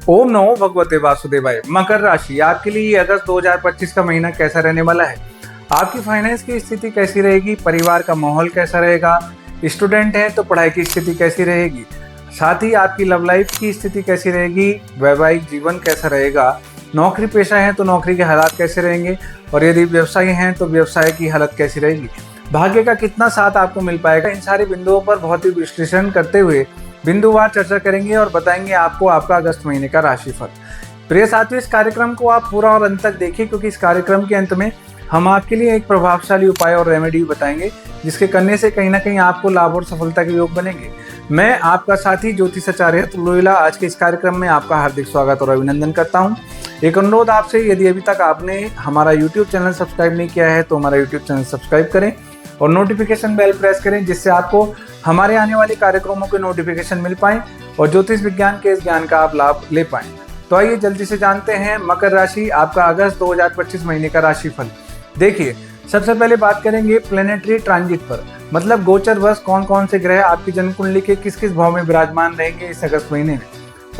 ओम नमो भगवते वासुदेवाय। मकर राशि, आपके लिए ये अगस्त 2025 का महीना कैसा रहने वाला है? आपकी फाइनेंस की स्थिति कैसी रहेगी? परिवार का माहौल कैसा रहेगा? स्टूडेंट हैं तो पढ़ाई की स्थिति कैसी रहेगी? साथ ही आपकी लव लाइफ की स्थिति कैसी रहेगी? वैवाहिक जीवन कैसा रहेगा? नौकरी पेशा है तो नौकरी के हालात कैसे रहेंगे? और यदि व्यवसायी हैं तो व्यवसाय की हालत कैसी रहेगी? भाग्य का कितना साथ आपको मिल पाएगा? इन सारे बिंदुओं पर बहुत ही विश्लेषण करते हुए बिंदुवार चर्चा करेंगे और बताएंगे आपको आपका अगस्त महीने का राशिफल। प्रिय साथियों, इस कार्यक्रम को आप पूरा और अंत तक देखिए, क्योंकि इस कार्यक्रम के अंत में हम आपके लिए एक प्रभावशाली उपाय और रेमेडी बताएंगे, जिसके करने से कहीं ना कहीं आपको लाभ और सफलता के योग बनेंगे। मैं आपका साथी ज्योतिषाचार्य लोहिला आज के इस कार्यक्रम में आपका हार्दिक स्वागत और अभिनंदन करता हूं। एक अनुरोध आपसे, यदि अभी तक आपने हमारा यूट्यूब चैनल सब्सक्राइब नहीं किया है तो हमारा यूट्यूब चैनल सब्सक्राइब करें और नोटिफिकेशन बेल प्रेस करें, जिससे आपको हमारे आने वाले कार्यक्रमों के नोटिफिकेशन मिल पाएं और ज्योतिष विज्ञान के इस ज्ञान का आप लाभ ले पाएं। तो आइए जल्दी से जानते हैं मकर राशि, आपका अगस्त 2025 महीने का राशिफल। देखिए, सबसे पहले बात करेंगे प्लेनेटरी ट्रांजिट पर, मतलब गोचर वर्ष कौन कौन से ग्रह आपकी जन्म कुंडली के किस किस भाव में विराजमान रहेंगे इस अगस्त महीने में,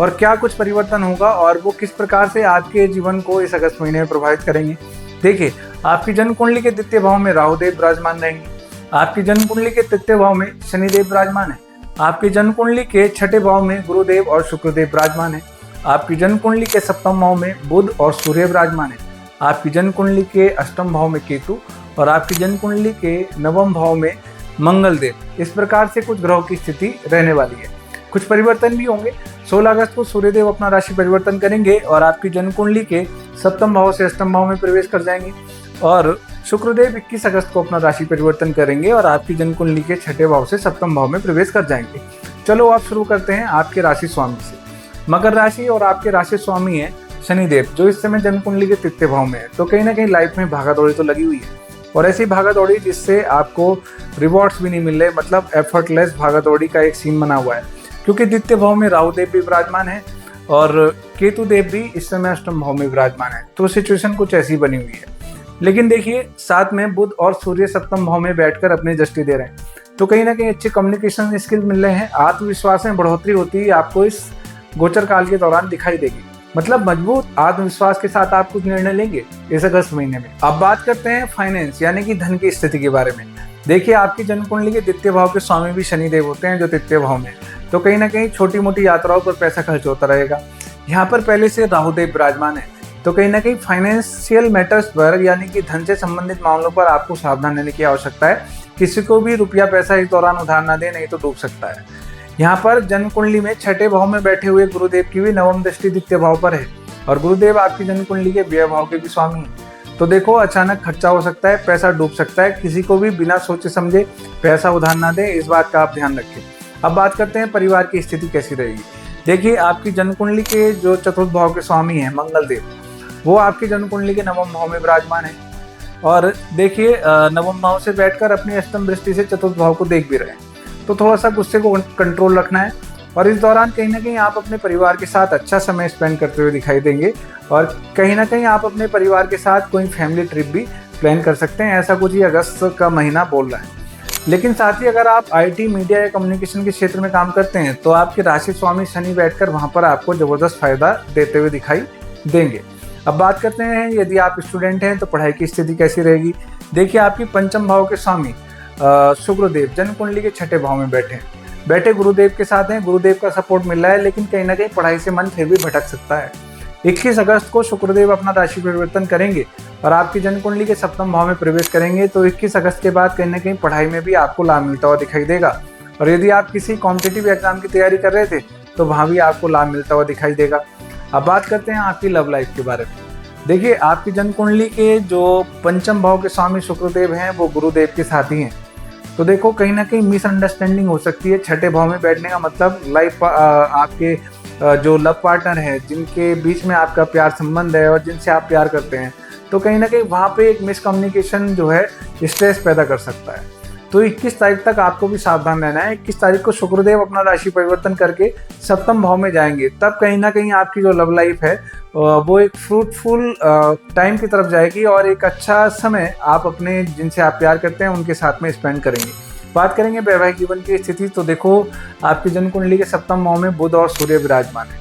और क्या कुछ परिवर्तन होगा और वो किस प्रकार से आपके जीवन को इस अगस्त महीने में प्रभावित करेंगे। देखिए, आपकी जन्म कुंडली के द्वितीय भाव में राहुदेव विराजमान रहेंगे। आपकी जन्म कुंडली के तृतीय भाव में शनिदेव विराजमान है। आपकी जन्म कुंडली के छठे भाव में गुरुदेव और शुक्रदेव विराजमान है। आपकी जन्म कुंडली के सप्तम भाव में बुध और सूर्य विराजमान है। आपकी जन्म कुंडली के अष्टम भाव में केतु और आपकी जन्म कुंडली के नवम भाव में मंगल देव। इस प्रकार से कुछ ग्रहों की स्थिति रहने वाली है। कुछ परिवर्तन भी होंगे। 16 अगस्त को सूर्यदेव अपना राशि परिवर्तन करेंगे और आपकी जन्म कुंडली के सप्तम भाव से अष्टम भाव में प्रवेश कर जाएंगे, और शुक्रदेव 21 अगस्त को अपना राशि परिवर्तन करेंगे और आपकी जन्म कुंडली के छठे भाव से सप्तम भाव में प्रवेश कर जाएंगे। चलो आप शुरू करते हैं आपके राशि स्वामी से। मकर राशि और आपके राशि स्वामी है शनिदेव, जो इस समय जन्म कुंडली के तृतीय भाव में है। तो कहीं ना कहीं लाइफ में भागा दौड़ी तो लगी हुई है, और ऐसी भागा दौड़ी जिससे आपको रिवॉर्ड्स भी नहीं मिल रहे, मतलब एफर्टलेस भागा दौड़ी का एक सीन बना हुआ है, क्योंकि द्वितीय भाव में राहुदेव भी विराजमान है और केतु देव भी इस समय अष्टम भाव में विराजमान है। तो सिचुएशन कुछ ऐसी बनी हुई है। लेकिन देखिए, साथ में बुध और सूर्य सप्तम भाव में बैठकर अपनी दृष्टि दे रहे हैं, तो कहीं ना कहीं अच्छे कम्युनिकेशन स्किल मिल रहे हैं। आत्मविश्वास में बढ़ोतरी होती है आपको इस गोचर काल के दौरान दिखाई देगी, मतलब मजबूत आत्मविश्वास के साथ आप कुछ निर्णय लेंगे इस अगस्त महीने में। अब बात करते हैं फाइनेंस यानी कि धन की स्थिति के बारे में। देखिए, आपकी जन्म कुंडली के द्वितीय भाव के स्वामी भी शनिदेव होते हैं, जो तृतीय भाव में, तो कहीं ना कहीं छोटी मोटी यात्राओं पर पैसा खर्च होता रहेगा। यहाँ पर पहले से राहुदेव विराजमान है, तो कहीं ना कहीं फाइनेंशियल मैटर्स पर यानी कि धन से संबंधित मामलों पर आपको सावधान रहने की आवश्यकता है। किसी को भी रुपया पैसा इस दौरान उधार ना दे, नहीं तो डूब सकता है। यहाँ पर जन्म कुंडली में छठे भाव में बैठे हुए गुरुदेव की भी नवम दृष्टि द्वितीय भाव पर है, और गुरुदेव आपकी जन्म कुंडली के व्यय भाव के भी स्वामी हैं। तो देखो, अचानक खर्चा हो सकता है, पैसा डूब सकता है। किसी को भी बिना सोचे समझे पैसा उधार ना दे, इस बात का आप ध्यान रखें। अब बात करते हैं परिवार की स्थिति कैसी रहेगी। देखिए, आपकी जन्म कुंडली के जो चतुर्थ भाव के स्वामी हैं मंगल देव, वो आपकी जन्म कुंडली के नवम भाव में विराजमान है, और देखिए नवम भाव से बैठकर अपनी अष्टम दृष्टि से चतुर्थ भाव को देख भी रहे हैं। तो थोड़ा सा गुस्से को कंट्रोल रखना है, और इस दौरान कहीं ना कहीं आप अपने परिवार के साथ अच्छा समय स्पेंड करते हुए दिखाई देंगे, और कहीं ना कहीं आप अपने परिवार के साथ कोई फैमिली ट्रिप भी प्लान कर सकते हैं। ऐसा कुछ ही अगस्त का महीना बोल रहा है। लेकिन साथ ही अगर आप IT, मीडिया या कम्युनिकेशन के क्षेत्र में काम करते हैं तो आपके राशि स्वामी शनि बैठकर वहाँ पर आपको जबरदस्त फायदा देते हुए दिखाई देंगे। अब बात करते हैं, यदि आप स्टूडेंट हैं तो पढ़ाई की स्थिति कैसी रहेगी। देखिए, आपकी पंचम भाव के स्वामी शुक्रदेव जन्म कुंडली के छठे भाव में बैठे गुरुदेव के साथ हैं। गुरुदेव का सपोर्ट मिल रहा है, लेकिन कहीं ना कहीं पढ़ाई से मन फिर भी भटक सकता है। 21 अगस्त को शुक्रदेव अपना राशि परिवर्तन करेंगे और आपकी जन्म कुंडली के सप्तम भाव में प्रवेश करेंगे, तो 21 अगस्त के बाद कहीं ना कहीं पढ़ाई में भी आपको लाभ मिलता हुआ दिखाई देगा। और यदि आप किसी कॉम्पिटिटिव एग्जाम की तैयारी कर रहे थे तो वहाँ भी आपको लाभ मिलता हुआ दिखाई देगा। अब बात करते हैं आपकी लव लाइफ के बारे में। देखिए, आपकी जन्म कुंडली के जो पंचम भाव के स्वामी शुक्रदेव हैं, वो गुरुदेव के साथी हैं। तो देखो, कहीं ना कहीं मिसअंडरस्टैंडिंग हो सकती है। छठे भाव में बैठने का मतलब लाइफ आपके जो लव पार्टनर है, जिनके बीच में आपका प्यार संबंध है और जिनसे आप प्यार करते हैं, तो कहीं ना कहीं वहाँ पे एक मिसकम्युनिकेशन जो है स्ट्रेस पैदा कर सकता है। तो 21 तारीख तक आपको भी सावधान रहना है। 21 तारीख को शुक्रदेव अपना राशि परिवर्तन करके सप्तम भाव में जाएंगे, तब कहीं ना कहीं आपकी जो लव लाइफ है वो एक फ्रूटफुल टाइम की तरफ जाएगी, और एक अच्छा समय आप अपने जिनसे आप प्यार करते हैं उनके साथ में स्पेंड करेंगे। बात करेंगे वैवाहिक जीवन की स्थिति, तो देखो, आपकी जन्म कुंडली के सप्तम भाव में बुध और सूर्य विराजमान है।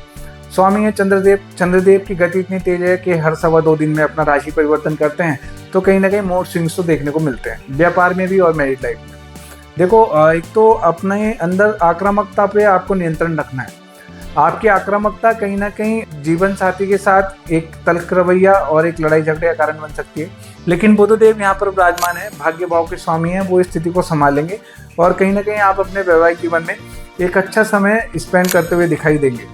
स्वामी है चंद्रदेव। चंद्रदेव की गति इतनी तेज है कि हर 2.25 दिन में अपना राशि परिवर्तन करते हैं, तो कहीं ना कहीं मूड स्विंग्स तो देखने को मिलते हैं व्यापार में भी और मैरिड लाइफ में। देखो, एक तो अपने अंदर आक्रामकता पे आपको नियंत्रण रखना है। आपकी आक्रामकता कहीं ना कहीं जीवन साथी के साथ एक तल्ख रवैया और एक लड़ाई झगड़े का कारण बन सकती है, लेकिन बुधदेव यहाँ पर विराजमान है, भाग्य भाव के स्वामी हैं, वो इस स्थिति को संभालेंगे और कहीं ना कहीं आप अपने वैवाहिक जीवन में एक अच्छा समय स्पेंड करते हुए दिखाई देंगे।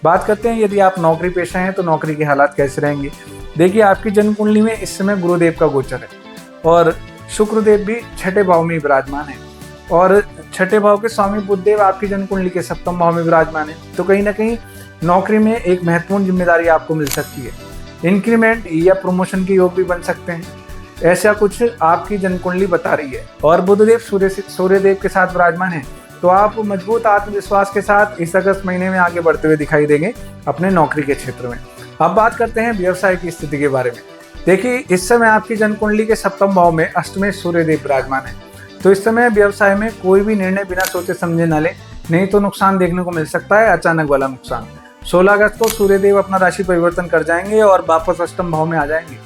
बात करते हैं यदि आप नौकरी पेशा हैं तो नौकरी के हालात कैसे रहेंगे। देखिए, आपकी जन्म कुंडली में इस समय गुरुदेव का गोचर है और शुक्रदेव भी छठे भाव में विराजमान है और छठे भाव के स्वामी बुधदेव आपकी जन्म कुंडली के सप्तम भाव में विराजमान है। तो कहीं ना कहीं नौकरी में एक महत्वपूर्ण जिम्मेदारी आपको मिल सकती है, इंक्रीमेंट या प्रमोशन के योग भी बन सकते हैं, ऐसा कुछ आपकी जन्म कुंडली बता रही है। और बुधदेव सूर्यदेव के साथ विराजमान है, तो आप मजबूत आत्मविश्वास के साथ इस अगस्त महीने में आगे बढ़ते हुए दिखाई देंगे अपने नौकरी के क्षेत्र में। अब बात करते हैं व्यवसाय की स्थिति के बारे में। देखिए, इस समय आपकी जन्म कुंडली के सप्तम भाव में अष्टमेश सूर्यदेव विराजमान है, तो इस समय व्यवसाय में कोई भी निर्णय बिना सोचे समझे न ले, नहीं तो नुकसान देखने को मिल सकता है, अचानक वाला नुकसान। 16 अगस्त को सूर्यदेव अपना राशि परिवर्तन कर जाएंगे और वापस अष्टम भाव में आ जाएंगे,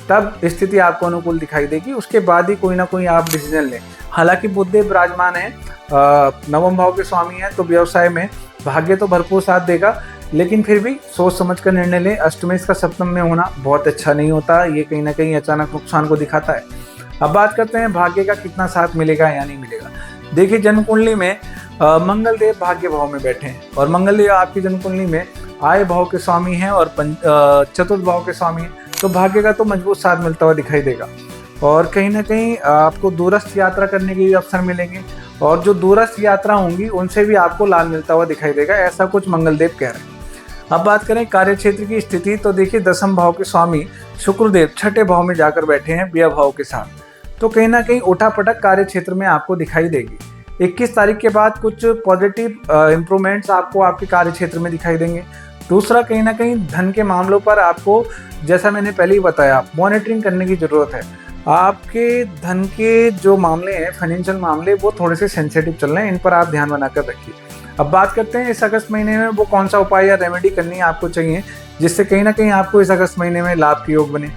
तब स्थिति आपको अनुकूल दिखाई देगी। उसके बाद ही कोई ना कोई आप डिसीजन लें। हालांकि बुधदेव विराजमान है, नवम भाव के स्वामी है, तो व्यवसाय में भाग्य तो भरपूर साथ देगा, लेकिन फिर भी सोच समझ कर निर्णय लें। अष्टमेश का सप्तम में होना बहुत अच्छा नहीं होता, ये कहीं ना कहीं अचानक नुकसान को दिखाता है। अब बात करते हैं भाग्य का कितना साथ मिलेगा या नहीं मिलेगा। देखिए, जन्म कुंडली में मंगल देव भाग्य भाव में बैठे हैं और मंगल देव आपकी जन्म कुंडली में आय भाव के स्वामी हैं और चतुर्थ भाव के स्वामी हैं, तो भाग्य का तो मजबूत साथ मिलता हुआ दिखाई देगा और कहीं ना कहीं आपको दूरस्थ यात्रा करने के भी अवसर मिलेंगे और जो दूरस्थ यात्रा होंगी उनसे भी आपको लाभ मिलता हुआ दिखाई देगा, ऐसा कुछ मंगल देव कह रहे हैं। अब बात करें कार्य क्षेत्र की स्थिति, तो देखिए, दसम भाव के स्वामी शुक्रदेव छठे भाव में जाकर बैठे हैं व्यय भाव के साथ, तो कहीं ना कहीं उठापटक कार्य क्षेत्र में आपको दिखाई देगी। 21 तारीख के बाद कुछ पॉजिटिव इंप्रूवमेंट्स आपको आपके कार्य क्षेत्र में दिखाई देंगे। दूसरा, कहीं ना कहीं धन के मामलों पर आपको, जैसा मैंने पहले ही बताया, मॉनिटरिंग करने की ज़रूरत है। आपके धन के जो मामले हैं, फाइनेंशियल मामले, वो थोड़े से सेंसिटिव चल रहे हैं, इन पर आप ध्यान बनाकर रखिए। अब बात करते हैं इस अगस्त महीने में वो कौन सा उपाय या रेमेडी करनी आपको चाहिए जिससे कहीं ना कहीं आपको इस अगस्त महीने में लाभ के योग बने।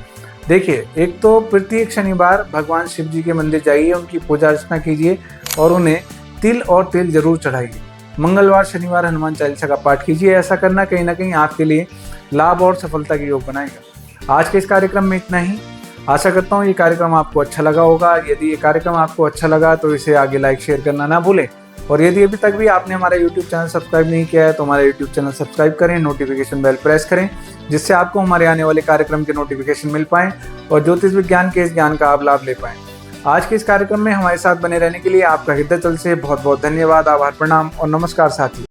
देखिए, एक तो प्रत्येक शनिवार भगवान शिव जी के मंदिर जाइए, उनकी पूजा अर्चना कीजिए और उन्हें तिल और तेल जरूर चढ़ाइए। मंगलवार शनिवार हनुमान चालीसा का पाठ कीजिए। ऐसा करना कहीं ना कहीं आपके लिए लाभ और सफलता के योग बनाएगा। आज के इस कार्यक्रम में इतना ही। आशा करता हूँ ये कार्यक्रम आपको अच्छा लगा होगा। यदि ये कार्यक्रम आपको अच्छा लगा तो इसे आगे लाइक शेयर करना ना भूलें और यदि अभी तक भी आपने हमारा YouTube चैनल सब्सक्राइब नहीं किया है तो हमारा YouTube चैनल सब्सक्राइब करें, नोटिफिकेशन बेल प्रेस करें, जिससे आपको हमारे आने वाले कार्यक्रम के नोटिफिकेशन मिल पाएँ और ज्योतिष विज्ञान के इस ज्ञान का आप लाभ ले पाएँ। आज के इस कार्यक्रम में हमारे साथ बने रहने के लिए आपका हृदय तल से बहुत बहुत धन्यवाद, आभार, प्रणाम और नमस्कार साथियों।